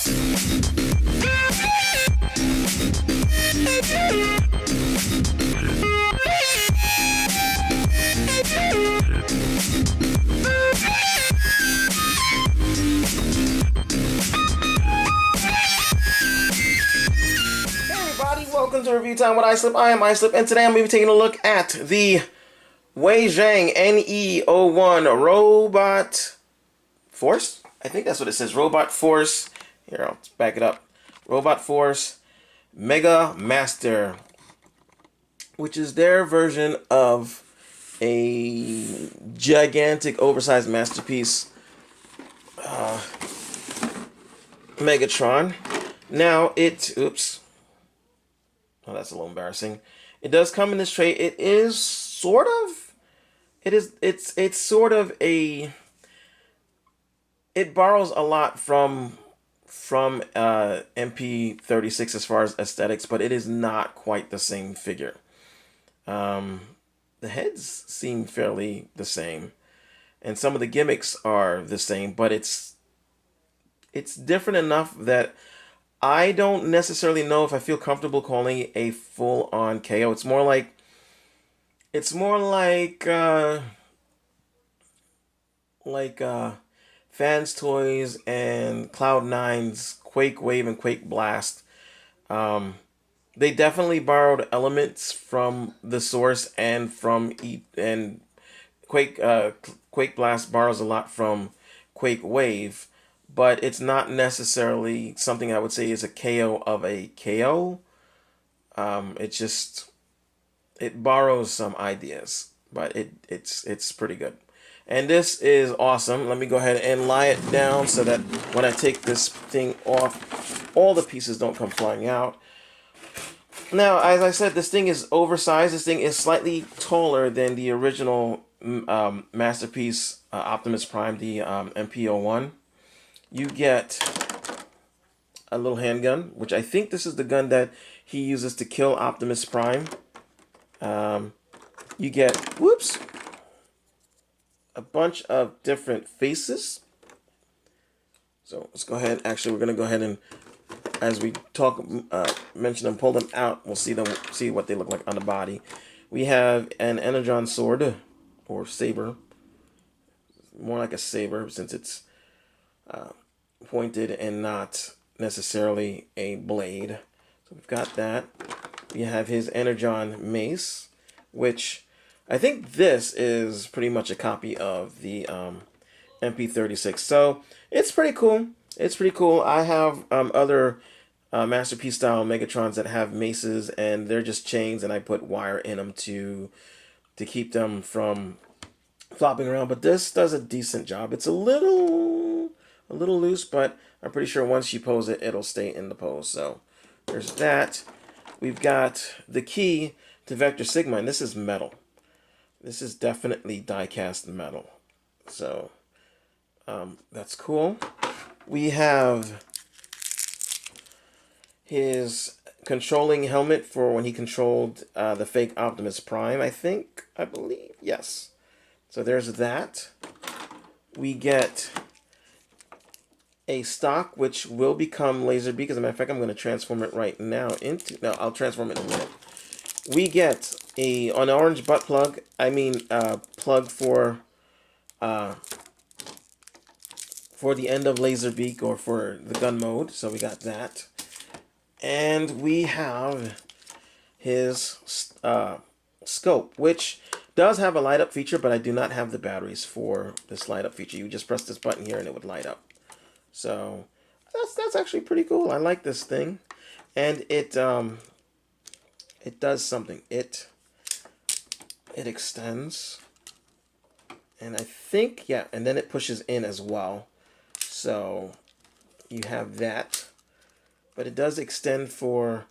Welcome to Review Time with iSlip. I am iSlip, and today I'm going to be taking a look at the WeiJang NE-01 Robot Force. I think that's what it says. Robot Force. Here, I'll back it up. Robot Force Megamaster, which is their version of a gigantic, oversized masterpiece Megatron. Now it, oops. Oh, that's a little embarrassing. It does come in this tray. It is sort of, it's sort of a, it borrows a lot from MP36 as far as aesthetics, but it is not quite the same figure. The heads seem fairly the same, and some of the gimmicks are the same, but it's different enough that I don't necessarily know if I feel comfortable calling it a full-on KO. It's more like Fans Toys and Cloud9's Quake Wave and Quake Blast. They definitely borrowed elements from the source and from Quake Blast borrows a lot from Quake Wave. But it's not necessarily something I would say is a KO of a KO. It borrows some ideas, but it's pretty good. And this is awesome. Let me go ahead and lie it down so that when I take this thing off, all the pieces don't come flying out. Now, as I said, this thing is oversized. This thing is slightly taller than the original Masterpiece Optimus Prime, the MP-01. You get a little handgun, which I think this is the gun that he uses to kill Optimus Prime. You get, whoops, a bunch of different faces. So let's go ahead. Actually, we're going to go ahead and, as we talk, mention them, pull them out. We'll see what they look like on the body. We have an Energon sword, or saber. More like a saber, since it's pointed and not necessarily a blade. So we've got that. We have his Energon mace, which I think this is pretty much a copy of the MP36. So it's pretty cool. It's pretty cool. I have other Masterpiece style Megatrons that have maces, and they're just chains, and I put wire in them to keep them from flopping around. But this does a decent job. It's a little loose, but I'm pretty sure once you pose it, it'll stay in the pose. So there's that. We've got the key to Vector Sigma, and this is metal. This is definitely die-cast metal. So that's cool. We have his controlling helmet for when he controlled the fake Optimus Prime, I believe. Yes. So there's that. We get a stock, which will become Laserbeak. As a matter of fact, I'm going to transform it right now into... No, I'll transform it in a minute. We get an orange butt plug. Plug for the end of Laserbeak, or for the gun mode. So we got that. And we have his scope, which does have a light up feature, but I do not have the batteries for this light up feature. You just press this button here and it would light up. So that's actually pretty cool. I like this thing, and it does something. It extends, and I think, yeah, and then it pushes in as well. So you have that, but it does extend for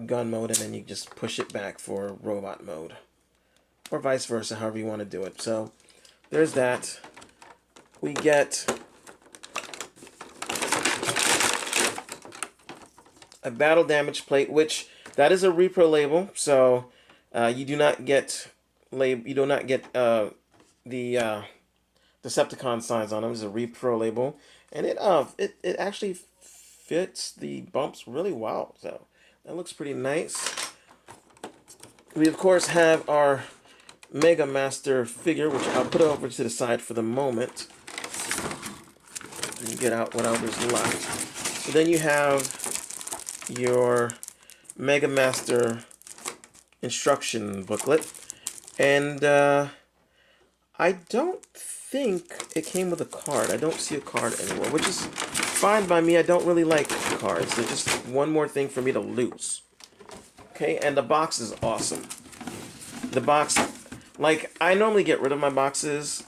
gun mode, and then you just push it back for robot mode, or vice versa, however you want to do it. So there's that. We get a battle damage plate, which that is a repro label, so you do not get the Decepticon signs on them. It's a repro label, And it actually fits the bumps really well. So that looks pretty nice. We of course have our Megamaster figure, which I'll put over to the side for the moment. And get out whatever's left. So then you have your Megamaster instruction booklet. And I don't think it came with a card. I don't see a card anywhere, which is fine by me. I don't really like cards. They're just one more thing for me to lose. Okay, and the box is awesome. The box, like, I normally get rid of my boxes,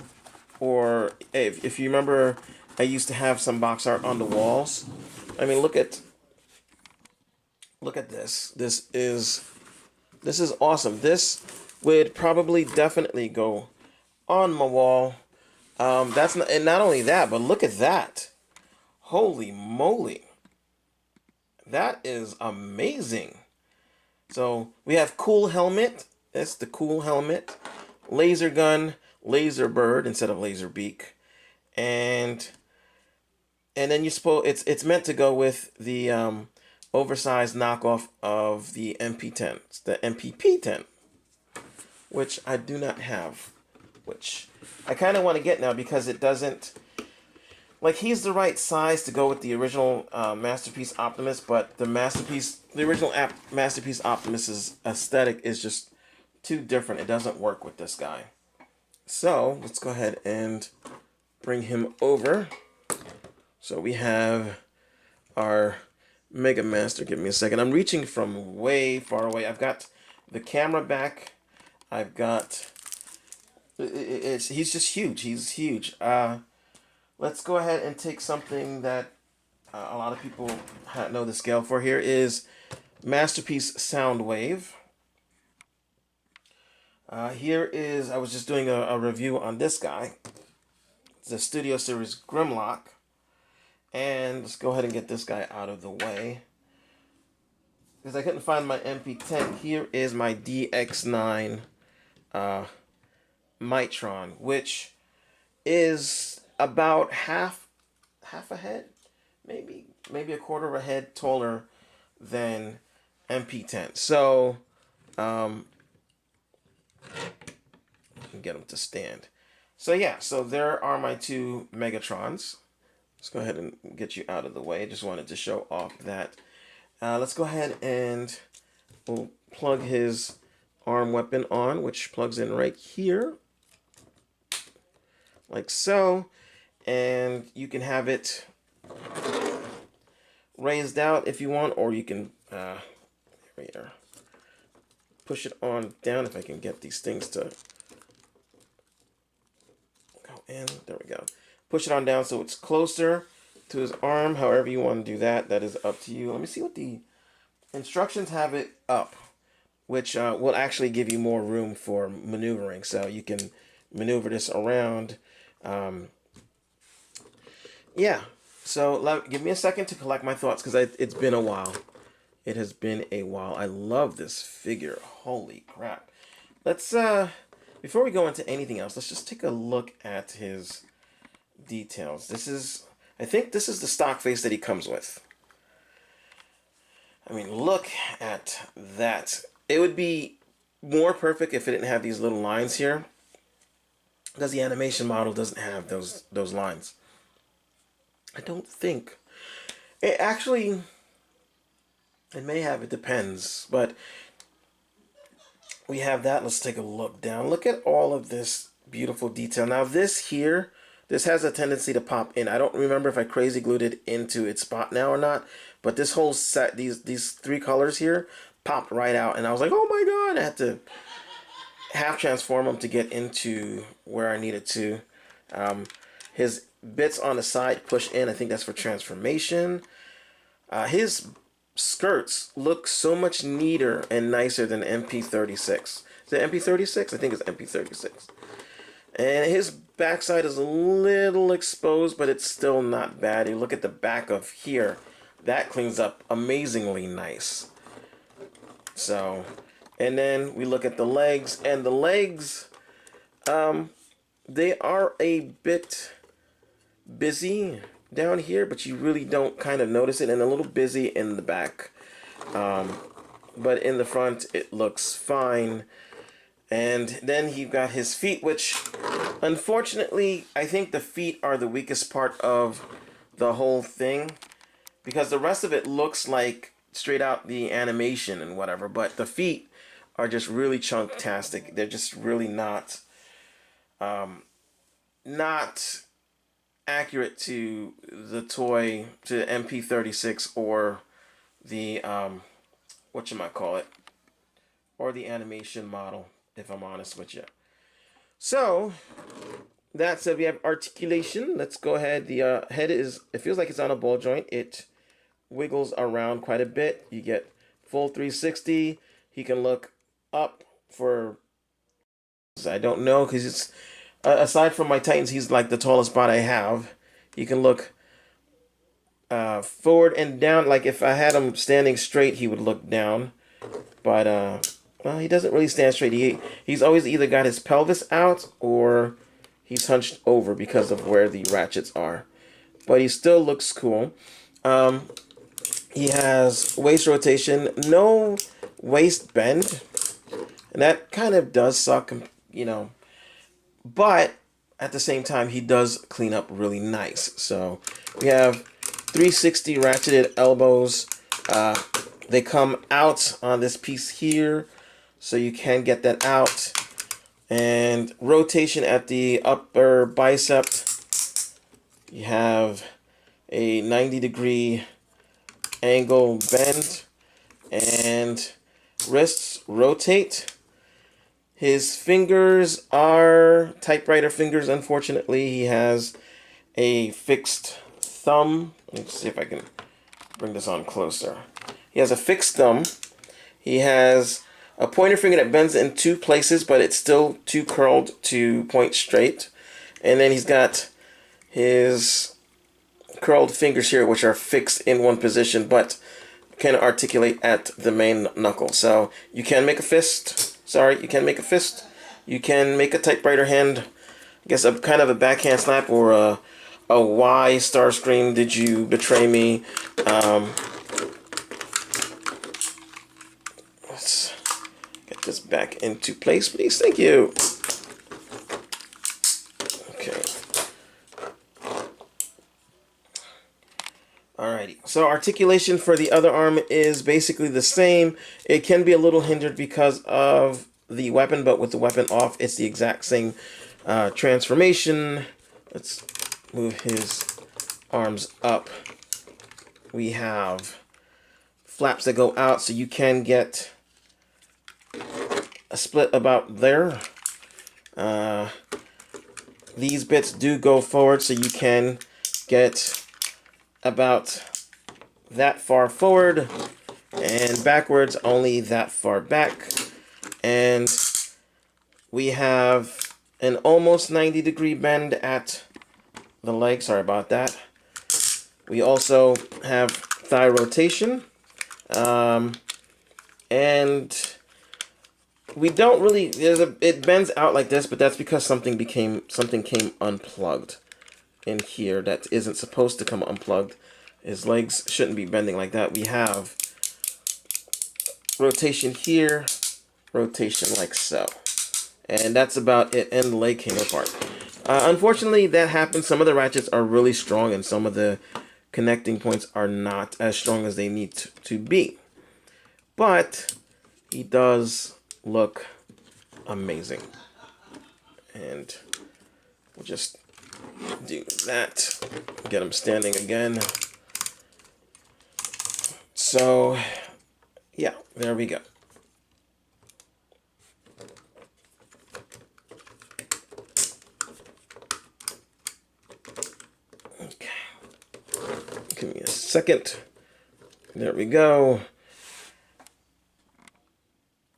or if you remember, I used to have some box art on the walls. I mean, look at this. This is awesome. This would probably definitely go on my wall. That's not, and not only that, but look at that. Holy moly. That is amazing. So we have cool helmet. That's the cool helmet. Laser gun, laser bird instead of laser beak. And then it's meant to go with the oversized knockoff of the MP10. It's the MPP10, which I do not have, which I kind of want to get now because it doesn't, like, he's the right size to go with the original Masterpiece Optimus, but the original Masterpiece Optimus's aesthetic is just too different. It doesn't work with this guy. So let's go ahead and bring him over. So we have our Megamaster. Give me a second. I'm reaching from way far away. I've got the camera back. I've got... he's just huge. He's huge. Let's go ahead and take something that a lot of people know the scale for. Here is Masterpiece Soundwave. Here is, I was just doing a review on this guy. It's a Studio Series Grimlock. And let's go ahead and get this guy out of the way, because I couldn't find my MP10. Here is my DX9 Mitron, which is about half a head, maybe a quarter of a head taller than MP10. So get him to stand. So yeah, so there are my two Megatrons. Let's go ahead and get you out of the way. Just wanted to show off that. Let's go ahead and we'll plug his arm weapon on, which plugs in right here, like so. And you can have it raised out if you want, or you can push it on down if I can get these things to go in. There we go. Push it on down so it's closer to his arm. However you want to do that, that is up to you. Let me see what the instructions have it up, which will actually give you more room for maneuvering. So you can maneuver this around. Yeah, so give me a second to collect my thoughts, because it's been a while. It has been a while. I love this figure. Holy crap. Let's, before we go into anything else, let's just take a look at his details. I think this is the stock face that he comes with. I mean, look at that. It would be more perfect if it didn't have these little lines here, because the animation model doesn't have those lines. I don't think. It actually, it may have, it depends, but we have that. Let's take a look down. Look at all of this beautiful detail. Now this here, this has a tendency to pop in. I don't remember if I crazy glued it into its spot now or not, but this whole set, these three colors here, popped right out, and I was like, oh my god, I had to half transform them to get into where I needed to. His bits on the side push in. I think that's for transformation. His skirts look so much neater and nicer than MP36. Is it MP36? I think it's MP36. And his backside is a little exposed, but it's still not bad. You look at the back of here, that cleans up amazingly nice. So, and then we look at the legs, and the legs, they are a bit busy down here, but you really don't kind of notice it, and a little busy in the back. But in the front, it looks fine. And then you've got his feet, which, unfortunately, I think the feet are the weakest part of the whole thing, because the rest of it looks like straight out the animation and whatever, but the feet are just really chunktastic. They're just really not accurate to the toy, to the MP36 or the whatchamacallit, or the animation model, if I'm honest with you. So that said, we have articulation. Let's go ahead. The head is, it feels like it's on a ball joint. It wiggles around quite a bit. You get full 360. He can look up for, I don't know, because it's, aside from my Titans, he's like the tallest bot I have. He can look forward and down. Like if I had him standing straight, he would look down. But well, he doesn't really stand straight. He's always either got his pelvis out or he's hunched over because of where the ratchets are. But he still looks cool. He has waist rotation, no waist bend, and that kind of does suck, you know. But at the same time, he does clean up really nice. So we have 360 ratcheted elbows. They come out on this piece here, so you can get that out. And rotation at the upper bicep. You have a 90-degree angle bend, and wrists rotate. His fingers are typewriter fingers, unfortunately. He has a fixed thumb. Let's see if I can bring this on closer. He has a fixed thumb. He has a pointer finger that bends in two places, but it's still too curled to point straight. And then he's got his curled fingers here, which are fixed in one position, but can articulate at the main knuckle. So you can make a fist. Sorry, you can make a fist. You can make a typewriter hand. I guess a kind of a backhand slap, or a why Starscream did you betray me? Let's get this back into place, please. Thank you. Okay. Alrighty. So articulation for the other arm is basically the same. It can be a little hindered because of the weapon, but with the weapon off, it's the exact same transformation. Let's move his arms up. We have flaps that go out, so you can get a split about there. These bits do go forward, so you can get about that far forward, and backwards only that far back. And we have an almost 90-degree bend at the leg. Sorry about that. We also have thigh rotation, and we don't really, it bends out like this, but that's because something came unplugged in here that isn't supposed to come unplugged. His legs shouldn't be bending like that. We have rotation here, rotation like so, and that's about it. And the leg came apart. Unfortunately, that happens. Some of the ratchets are really strong, and some of the connecting points are not as strong as they need to be. But he does look amazing, and we'll just do that. Get him standing again. So, yeah, there we go. Okay. Give me a second. There we go.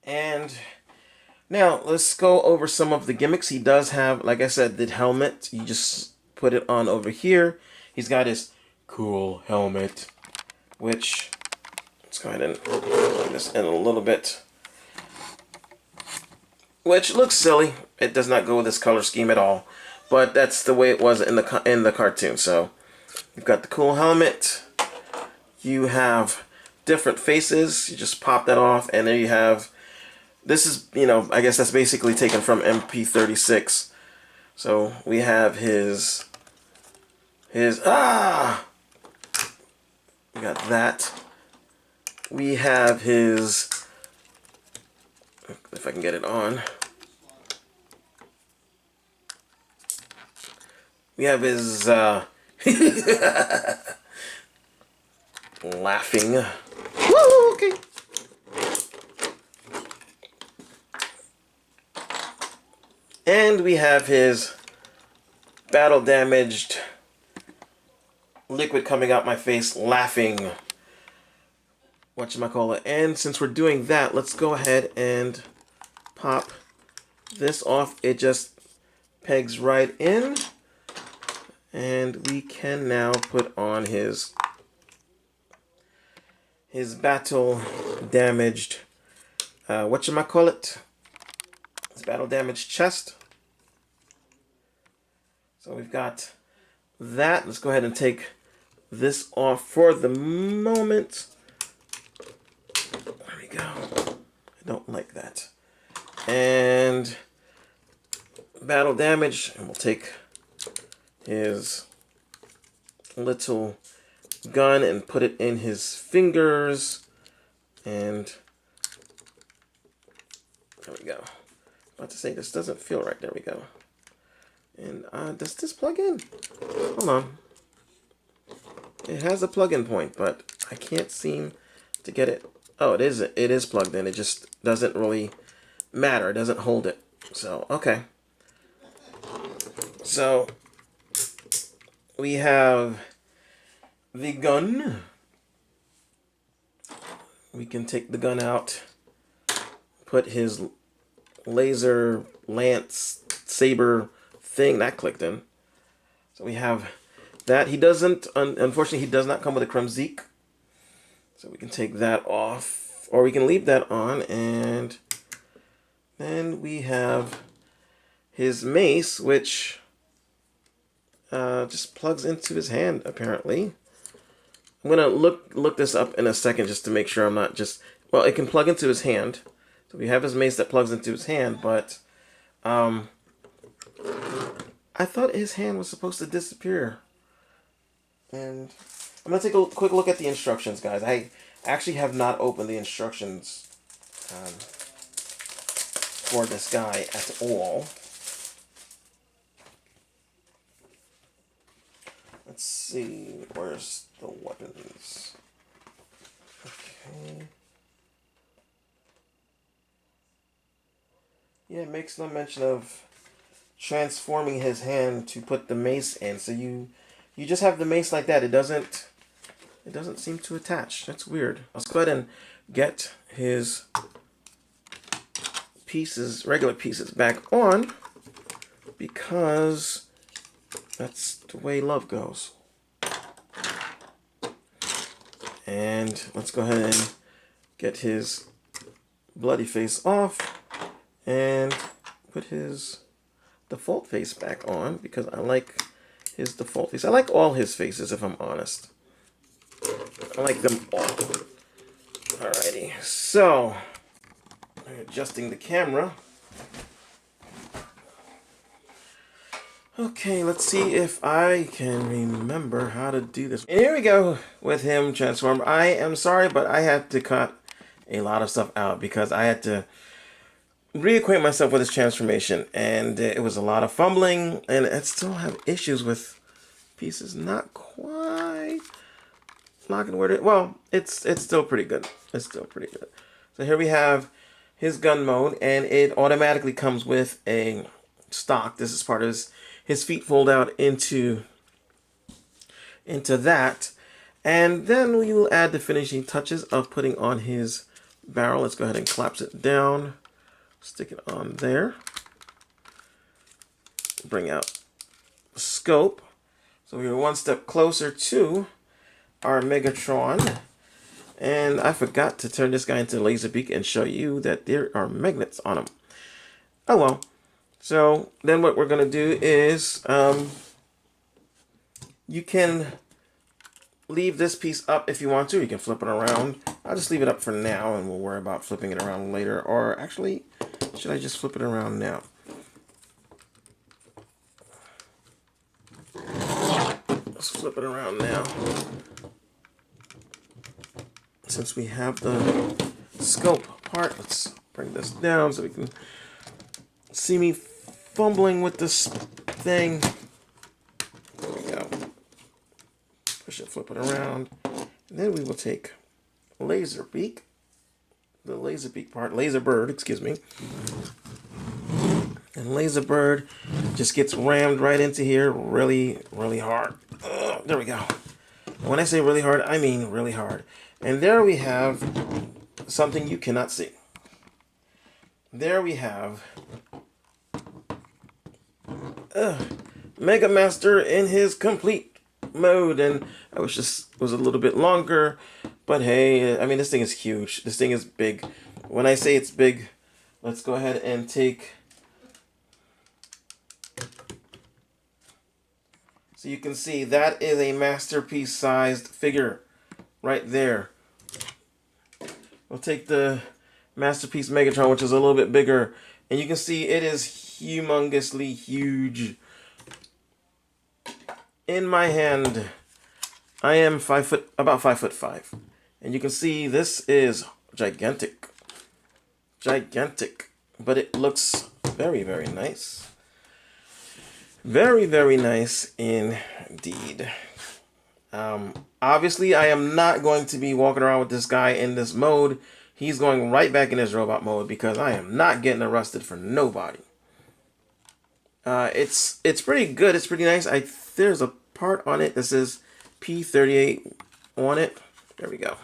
And now let's go over some of the gimmicks. He does have, like I said, the helmet. You just put it on over here. He's got his cool helmet, which, let's go ahead and bring this in a little bit, which looks silly. It does not go with this color scheme at all, but that's the way it was in the cartoon. So You've got the cool helmet. You have different faces. You just pop that off, and there you have. This is, you know, I guess that's basically taken from MP36. So we have his we got that. We have his, if I can get it on. We have his laughing. Woo, okay. And we have his battle damaged liquid coming out my face laughing. Whatchamacallit. And since we're doing that, let's go ahead and pop this off. It just pegs right in. And we can now put on his battle damaged, whatchamacallit, his battle damaged chest. So we've got that. Let's go ahead and take this off for the moment. There we go. I don't like that. And battle damage, and we'll take his little gun and put it in his fingers, and there we go. About to say, this doesn't feel right. There we go. And does this plug in? Hold on. It has a plug-in point, but I can't seem to get it. Oh, it is plugged in. It just doesn't really matter. It doesn't hold it. So, okay. So we have the gun. We can take the gun out, put his laser lance saber thing that clicked in. So we have that. He doesn't, unfortunately, he does not come with a Kremzik. So we can take that off, or we can leave that on, and then we have his mace, which just plugs into his hand, apparently. I'm gonna look this up in a second just to make sure I'm not just, well, it can plug into his hand. So we have his mace that plugs into his hand, but I thought his hand was supposed to disappear. And I'm gonna take a quick look at the instructions, guys. I actually have not opened the instructions for this guy at all. Let's see, where's the weapons? Okay. Yeah, it makes no mention of transforming his hand to put the mace in. So you just have the mace like that. It doesn't seem to attach. That's weird. Let's go ahead and get his pieces, regular pieces, back on, because that's the way love goes. And let's go ahead and get his bloody face off and put his default face back on, because I like his default face. I like all his faces, if I'm honest. I like them all. Alrighty, so adjusting the camera. Okay, let's see if I can remember how to do this. And here we go with him transformed. I am sorry, but I had to cut a lot of stuff out because I had to reacquaint myself with his transformation, and it was a lot of fumbling, and I still have issues with pieces. Not quite locking where it. Well, it's still pretty good. It's still pretty good. So here we have his gun mode, and it automatically comes with a stock. This is part of his feet fold out into that, and then we will add the finishing touches of putting on his barrel. Let's go ahead and collapse it down, stick it on there, bring out the scope, so we're one step closer to our Megatron. And I forgot to turn this guy into laser beak and show you that there are magnets on him. Oh well. So then what we're going to do is you can leave this piece up if you want to. You can flip it around. I'll just leave it up for now, and we'll worry about flipping it around later. Or actually, should I just flip it around now? Let's flip it around now. Since we have the scope part, let's bring this down so we can see me fumbling with this thing. There we go. Push it, flip it around. And then we will take laser beak, the laser beak part, laser bird, excuse me. And laser bird just gets rammed right into here really, really hard. There we go. And when I say really hard, I mean really hard. And there we have something you cannot see. There we have Megamaster in his complete mode, and I wish this was a little bit longer, but hey, I mean, this thing is huge. This thing is big. When I say it's big, let's go ahead and take, so you can see that is a masterpiece sized figure right there. We'll take the Masterpiece Megatron, which is a little bit bigger, and you can see it is humongously huge. In my hand, I am about 5'5", and you can see this is gigantic, but it looks very, very nice. Very, very nice indeed. Obviously, I am not going to be walking around with this guy in this mode. He's going right back in his robot mode because I am not getting arrested for nobody. It's pretty good. It's pretty nice. There's a part on it that says P38 on it. There we go.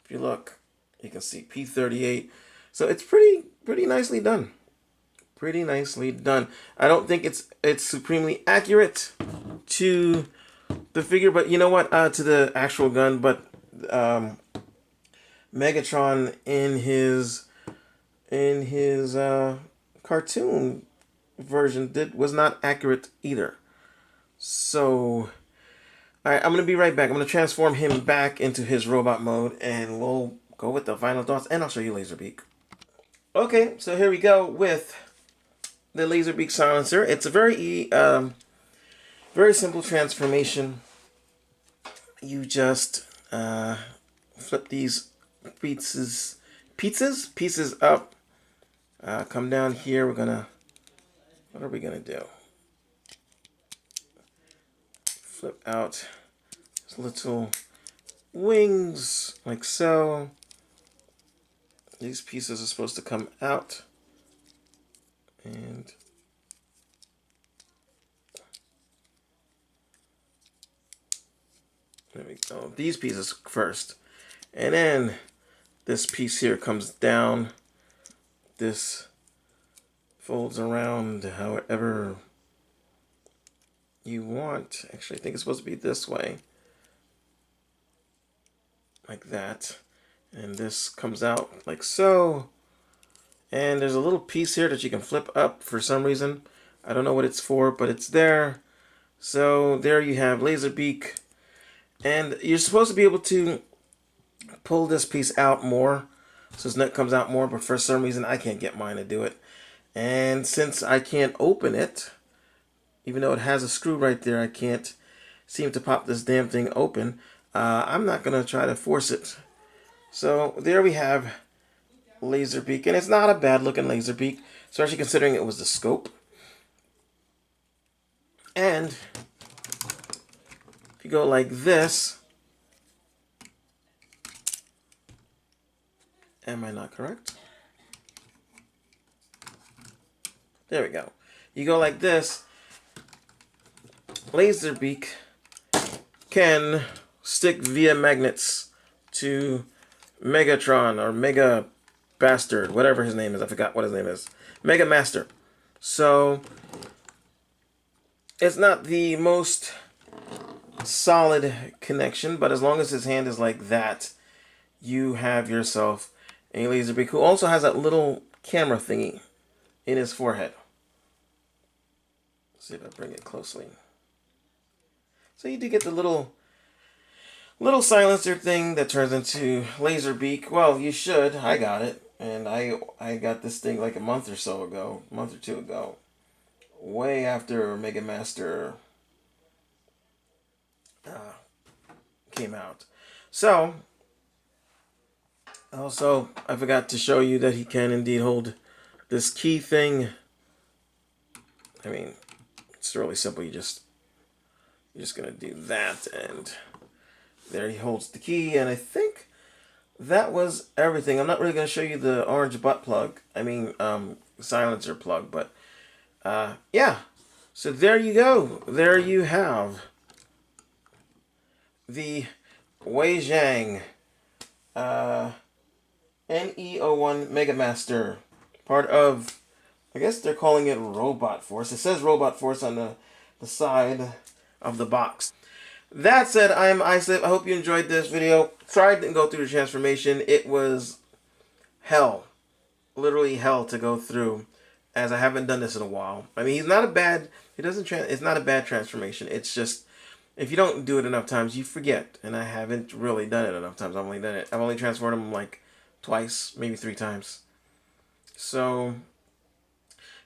If you look, you can see P38. So it's pretty nicely done. Pretty nicely done. I don't think it's supremely accurate to the figure, but you know what? To the actual gun, but Megatron in his cartoon version was not accurate either. So, all right, I'm gonna be right back. I'm gonna transform him back into his robot mode, and we'll go with the final thoughts, and I'll show you Laserbeak. Okay, so here we go with the Laserbeak silencer. It's a very simple transformation. You just flip these pieces up. Come down here. What are we gonna do? Flip out these little wings like so. These pieces are supposed to come out, and there we go. These pieces first, and then this piece here comes down. This folds around however you want. Actually, I think it's supposed to be this way, like that. And this comes out like so. And there's a little piece here that you can flip up for some reason. I don't know what it's for, but it's there. So there you have Laserbeak. And you're supposed to be able to pull this piece out more, so his neck comes out more, but for some reason I can't get mine to do it. And since I can't open it, even though it has a screw right there, I can't seem to pop this damn thing open. I'm not going to try to force it. So there we have Laserbeak, and it's not a bad looking Laserbeak, especially considering it was the scope. And if you go like this, am I not correct? There we go. You go like this, Laserbeak can stick via magnets to Megatron or Mega Bastard, whatever his name is. I forgot what his name is. Megamaster. So it's not the most solid connection, but as long as his hand is like that, you have yourself a Laserbeak who also has that little camera thingy in his forehead. Let's see if I bring it closely. So you do get the little little silencer thing that turns into laser beak. Well, you should. I got it. And I got this thing like a month or two ago. Way after Megamaster came out. So, also, I forgot to show you that he can indeed hold this key thing. I mean, it's really simple. You're just gonna do that, and there he holds the key. And I think that was everything. I'm not really gonna show you the orange butt plug. I mean, silencer plug, but yeah. So there you go. There you have the WeiJang NE-01 Megamaster, part of, I guess they're calling it Robot Force. It says Robot Force on the side of the box. That said, I'm Islip. I hope you enjoyed this video. Sorry I didn't go through the transformation. It was hell. Literally hell to go through, as I haven't done this in a while. I mean, it's not a bad transformation. It's just, if you don't do it enough times, you forget. And I haven't really done it enough times. I've only transformed him like twice, maybe 3 times. So,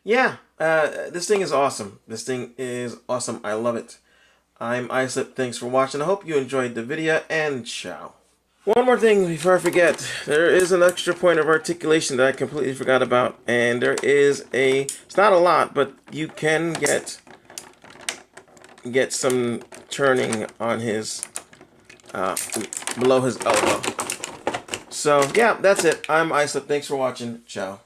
yeah, this thing is awesome. This thing is awesome. I love it. I'm Islip. Thanks for watching. I hope you enjoyed the video, and ciao. One more thing before I forget. There is an extra point of articulation that I completely forgot about. And there is it's not a lot, but you can get some turning on his, below his elbow. So, yeah, that's it. I'm Islip. Thanks for watching. Ciao.